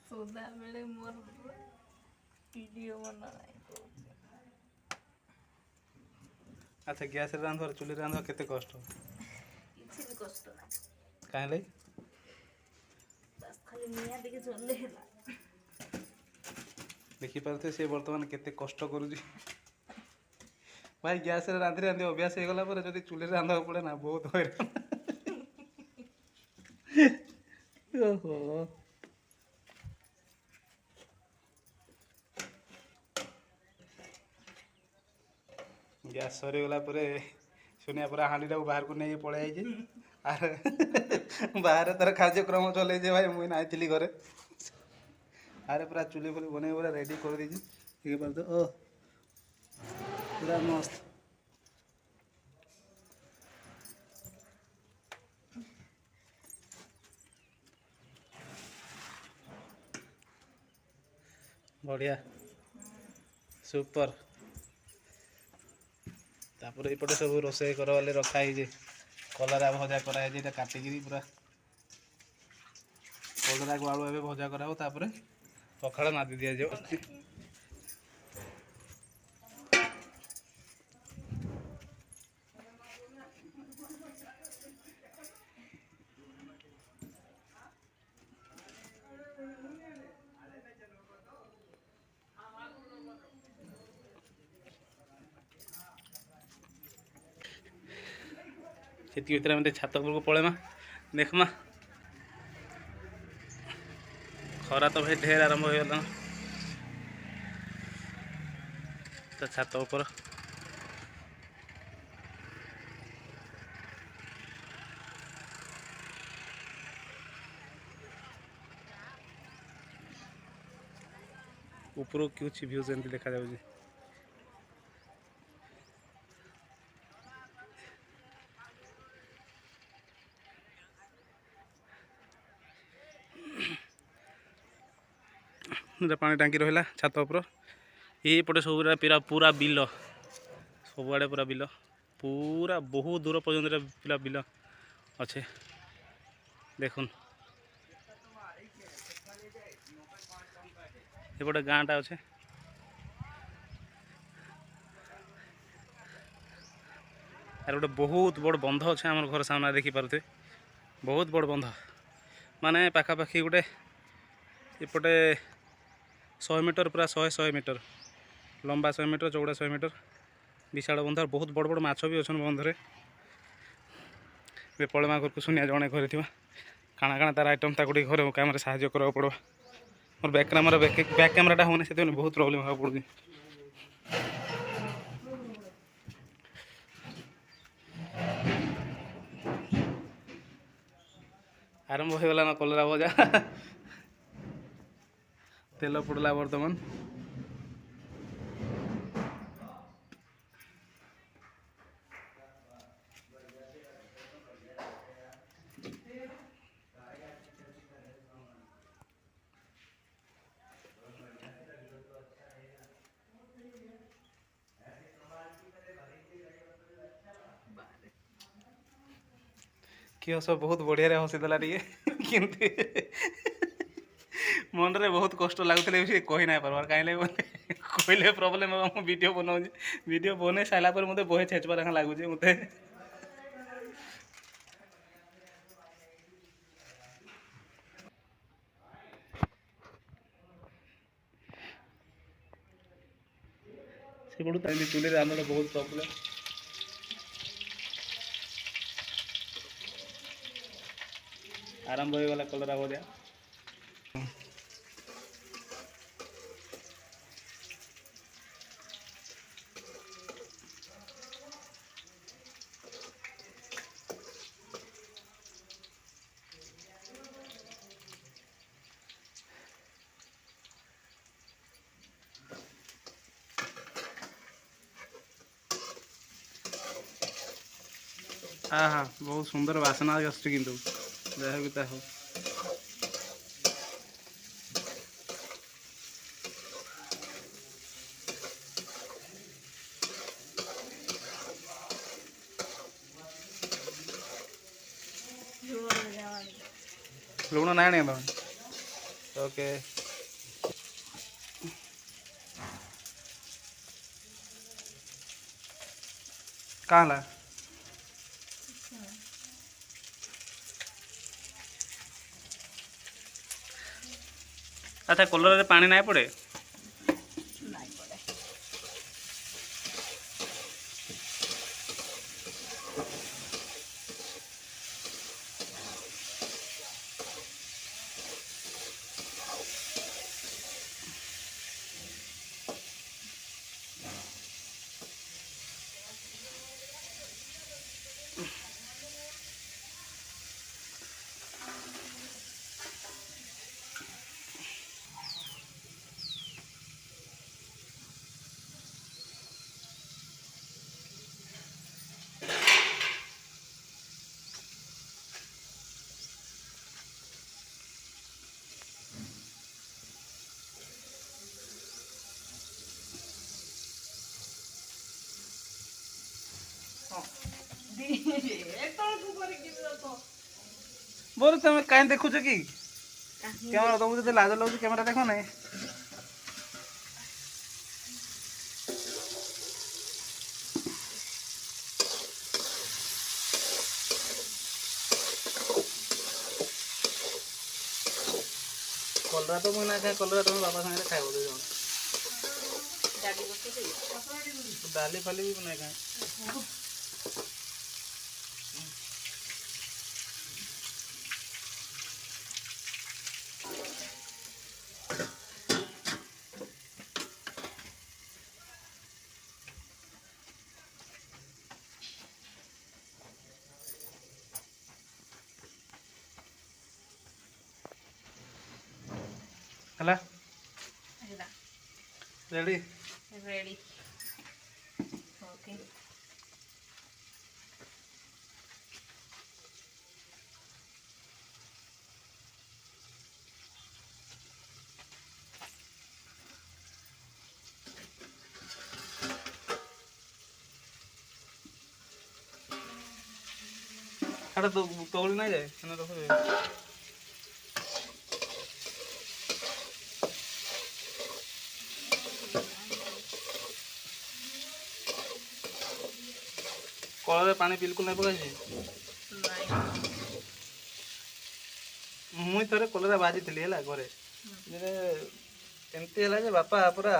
सोदा बेले मोर वीडियो बना। अच्छा गैस रांधर चुली रांधर केते कष्ट किसी भी कष्ट ना काहे लै बस खाली निया देके चलले ହେଲା। देखि पारथे से वर्तमान केते कष्ट करूजी भाई गैस रे रांधि रांधि अभ्यास हो गला पर जदी चुली रांधवा पड़े ना बहुत हैरान। ओहो गैस सरी गला पर सुनिया पूरा हांडी बाहर को नहीं पड़े आई आर बाहर तार कार्यक्रम चले भाई मुई नाइथिली घरे अरे पूरा चुली फुली बने पूरा रेडी कर दीजिए ठीक है ओ पूरा मस्त बढ़िया सुपर तापर एपटे सब रोषे कर वाले रखाई कलरा भजा कराई काटिकी पूरा कलरा को आलू ए भजा कराओ तापर पखाड़ नादी दि जाओ। से भितर एम छात उपर को पड़ेमा देखमा खरा तो भाई ढेर आरंभ हो गला तो छात उपर ऊपर कुछ भ्यू एमती देखा जाऊँ पानी टांकी रहा छात उपर ये सब पूरा पूरा बिल सबुआड़े पूरा बिल पूरा बहुत दूर पर्यटन पूरा बिल अच्छे देखुन एपटे गाँटा अच्छे आर गोटे बहुत बड़ बंध अच्छे आम घर सामने देखी पारे बहुत बड़ बंध माने पाखापाखि गोटे एपटे 100 मीटर पूरा 100 मीटर लंबा 100 मीटर चौड़ा 100 मीटर विशाल बंध बहुत बड़ बड़ माछ भी अच्छे बंधरे पड़मा घर को सुनिया जड़े घर थी काଣା काଣା तार आइटम ताकूटी घर कम साहय करा पड़ो मोर बैक कैमेरा होने से बहुत प्रॉब्लम हाँ पड़ी आरंभ हो गला ना कलरा भजा तेल पड़ला बर्तमान किए सब बहुत बढ़िया हसीदेला टे कि मन रे बहुत कष्ट लगुले भी कही ना पार्बार कहीं कहले प्रोब्लेम हम वीडियो बनाऊँ वीडियो बन सारा पर मत बहे छेचवा लगुच मत से चुली रांधण बहुत प्रॉब्लम आरंभ हो गला कलरा भजा हाँ हाँ बहुत सुंदर बासना किंतु जहाँ भी हो लुण ना आने तुम ओके कहाँ ला अच्छा कलर पानी ना पड़े नहीं पड़े बोल तुम कहीं देखुच कि कैमरा तुमको जो लाज लगे कैमरा देख ना कलरा तो मुझे ना कलरा तुम बाबा सागे खाइब डाली फाली भी बनाए खाए हला रेडी रेडी ओके अरे तो तौली ना जाए ना रखो कलर पानी बिल्कुल नहीं पकाई मुई थोड़े कलर बाजी थी है घरे एमती है बापा पूरा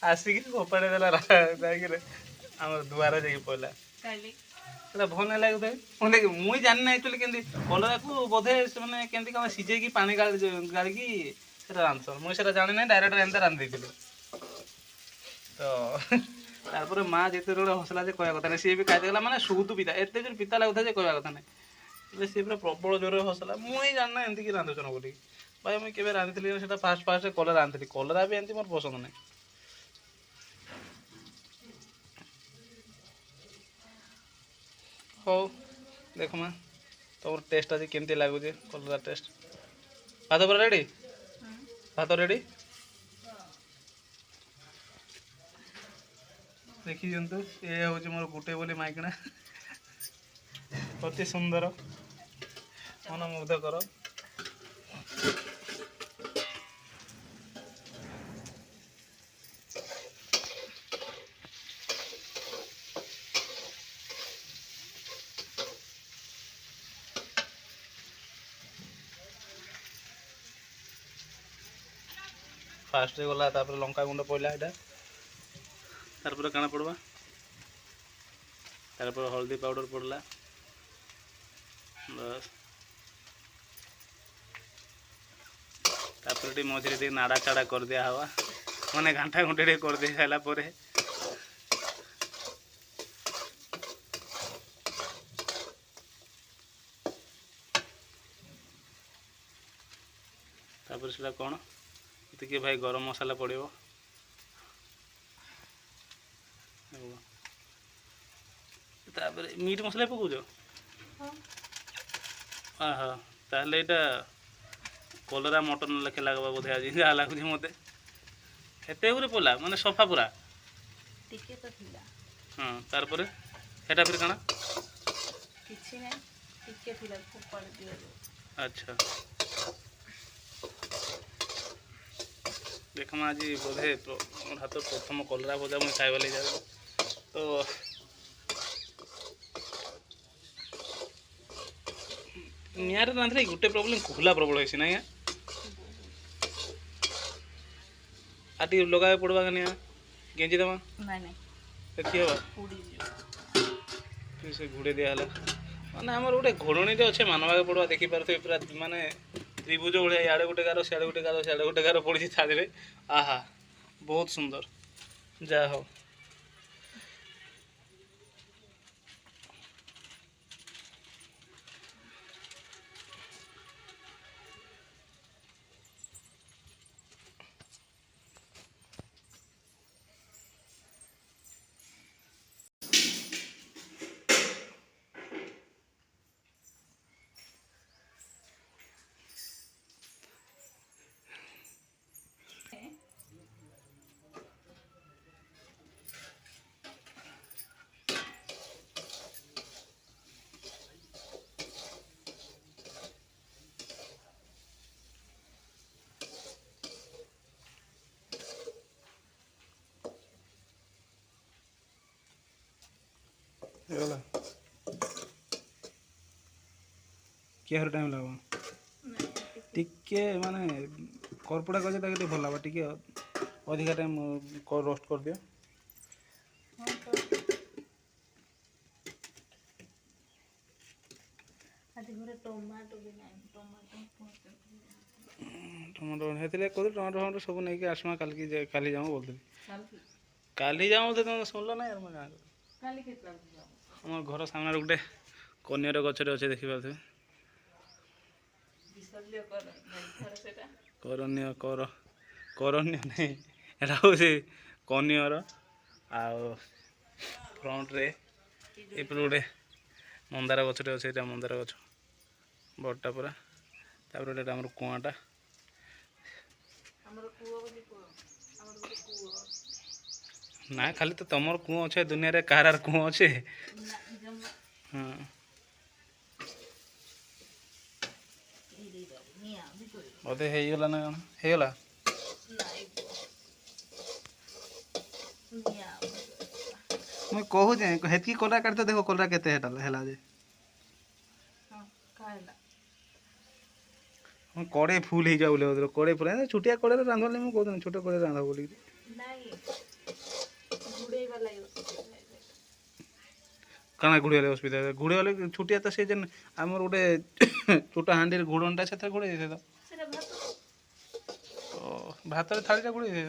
आसिक फोपाड़ी देला आम दुआर जा पड़ा भल नहीं लगे मुई जानी ना एक्चुअली केमती कलरा को बोधे मैंने केमती कम सीझे पानी गाड़ी रांधसन मुझे जानी ना डायरेक्ट एमती रांधि तो तारपर माँ जिते बड़े हसला कह कथा नहीं सी भी खाईदेला मैंने सुद पिता एत जो पिता लगुता कह कथा नहीं सी पूरा प्रबल जोर हसला मुझे जाना एमती कि रांधुचन बोली भाई मुझे केवे रांधि से फास्ट फास्ट कलर रांधि कलरा भी एमती मोर पसंद नहीं हो देख माँ तुम टेस्ट आज केमती लगुच कलरा टेस्ट भात पूरा रेडी भात रेडी देखी दिंतु ये हूँ मोर गुटे बोली माइकना अति सुंदर मन मुग्धकर फास्ट गला लंका गुंड पड़ा यहाँ तारपर काना पड़वा तारपर हल्दी पाउडर पड़ला बस तापर मझे टे नाड़ा चाड़ा कर दिया हवा मैंने घंटा घंटे कर दे सारा पर तापर से कौन ये भाई गरम मसाला पड़ो तापर मीट मसला पकाउछ हाँ ताहले यहाँ कलरा मटन लेखे लगवा बोधे आज जहाँ लगुच मत एत पड़ा माने सफा पूरा टिके तो थिला हाँ तारपर सेटा फिर काना किछि नै टिके थिला फोपाड़ दियो अच्छा देख आज बोधे मोर हाथ प्रथम कलरा भजा मुझे खाइबा लगे जाए तो निआरे रांधले गोटे प्रोब्लेम खुला प्रबल है ना आ लगा पड़वा निआ गेंजी देवा नहीं नहीं देखी हवा उड़ी से घोड़े दिहला माने आमर गोटे घोड़णीटे अच्छे मानवा पड़वा देखिपे पूरा माने त्रिभुज भाया इे गोटे गार सियाड़े गोटे गार सियाड़े गोटे गार पड़ी थाली आहा बहुत सुंदर जा हो गला क्या टाइम लगा टिके माने करपड़ा कर भल लगा टिके अधिका टाइम रोस्ट कर दियो टमाटो भी नहीं टमाटो हेतिले कहते टमाटो टमाटो सब नहीं कि आसमा काली जाऊँ बोलते काली जाऊँ बोलते तुम सुनल ना यार मैं गाँव आम घर सामने गोटे कनियर गचरे अच्छे देखिपे करण्य कर करण्य नहीं एटा हूँ कनियर आउ फ्रंट रे ये गोटे मंदार गचटे अच्छे मंदार गच बड़टा पूरा तापर आम कुआटा ना खाली तो तुम कुआ अच्छे दुनिया रे कहार कुआ अच्छे हाँ बोधे होगला ना कौन होगला मुझे कहूँ हेतकी कलरा काट तो देखो कलरा केते है जे कड़े फुल हो जाऊ बोले कड़े फुल छोटिया कड़े रांधल मुझे कहूँ छोटे कड़े रांध बोली काना घोड़े असुविधा घोड़े वाले छोटिया तो से जेन आमर गोटे छोटा हाँडी घोड़नटा से घोड़े दे तो भात थाली घोड़े दे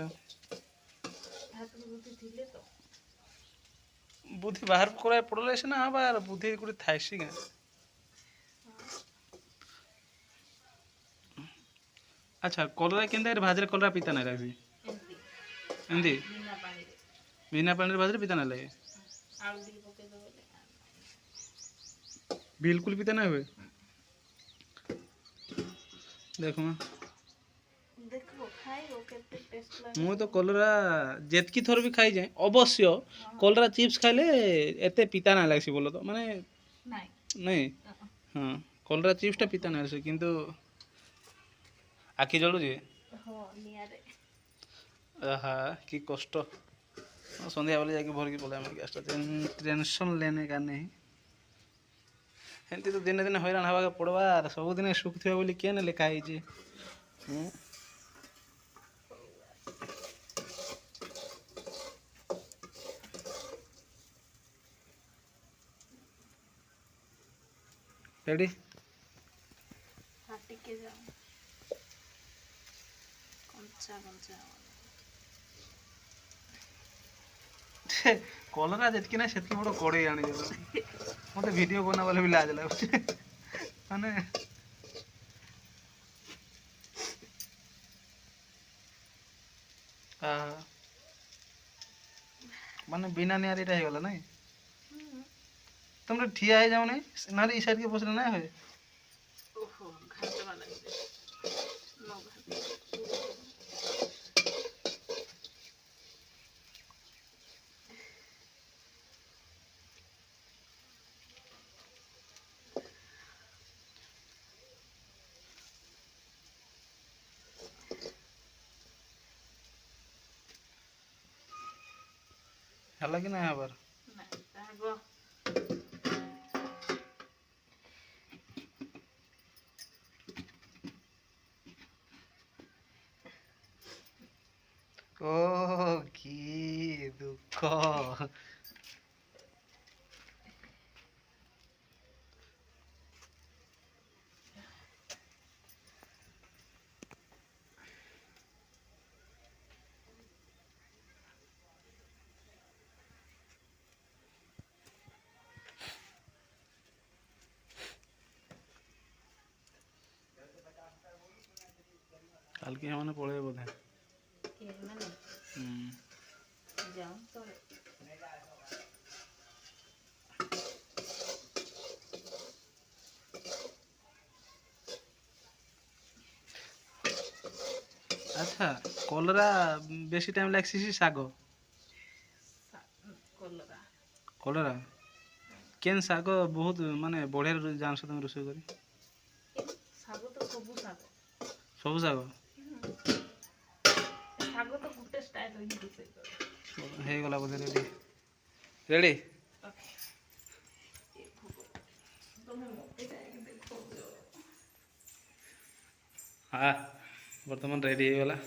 बुद्धि बाहर कराए पड़े से ना हाँ बार बुद्धि गोटे थाइसी क्या अच्छा कलरा के भाजरे कलरा पिता ना लगे एमती बिना पानी भाजरे पिता ना लगे बिल्कुल पिता ना हुए देख मु तो कलरा जेतकी थर भी खाई जाए अवश्य कलरा चिप्स खाइले एते पिता ना लगे बोलो तो माने नहीं हाँ कलरा चिप्स टा पिता ना लगे किंतु आखि जलुची आहा कि कष्ट संध्या बेले जाके भर की पड़ा गैस टेंशन लेने का नहीं एमती तो दिने दिने हैरान हवा पड़वा सबुदिन सुख थी बोली किए लिखाई रेडी कलरा जितकी ना सेतकी बड़ कड़े आनी मत वीडियो बना बोले भी लाज लगुच माने माने बिना नियारी हो गला नहीं तुम ठिया हो जाओ नहीं ना साइड के बसले ना है ହେଲା କି ନାହିଁ ହବାର? ଆଗ ଓ କି ଦୁଃଖ। କାଲିକି ଏମାନେ ପଳେଇବେ ବୋଧେ। ମାନେ ଯାଉ ତଳେ ଆଚ୍ଛା କଲରା ବେଶୀ ଟାଇମ୍ ଲାଗ୍ସି ଶାଗ କଲରା କଲରା କେନ୍ ଶାଗ ବହୁତ ମାନେ ବଢ଼ିଆ ଜାଣିଛ ତମେ ରୋଷେଇ କରି? ଶାଗ ତ ସବୁ ଶାଗ ସବୁ ଶାଗ ଶାଗ ତ ଗୋଟେ ଷ୍ଟାଇଲ ହିଁ ରୋଷେଇ କରେ। ହେଇଗଲା ବୋଧେ ରେଡ଼ି ରେଡ଼ି। ତମେ ମୋତେ ଯାଇକି ଦେଖଉଛ। ହଁ ବର୍ତ୍ତମାନ ରେଡ଼ି ହେଇଗଲା।